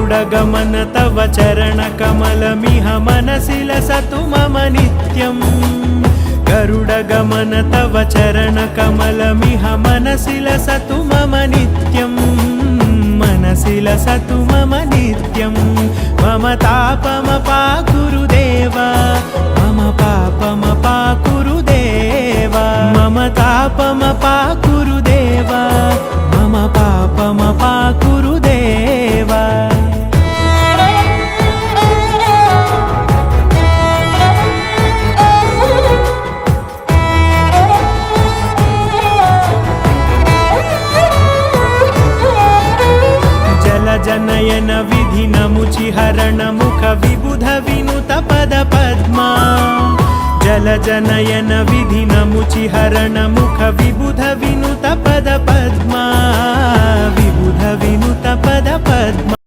गरुडगमन तव चरणकमलमिह मनसि लसतु मम नित्यम् गरुडगमन तव चरणकमलमिह मनसि लसतु मम नित्यम् मनसि लसतु मम नित्यम् मम तापमपाकुरुदेव मम पापमपाकुरुदेव मम तापमपाकुरुदेव मम पापमपाकुरुदेव जनयन विधिनमुचिहरण मुख विबुध विनुत पद पद्मा जलजनयन विधिनमुचिहरण मुख विबुध विनुत पद पद्मा विबुध विनुत पद पद्मा।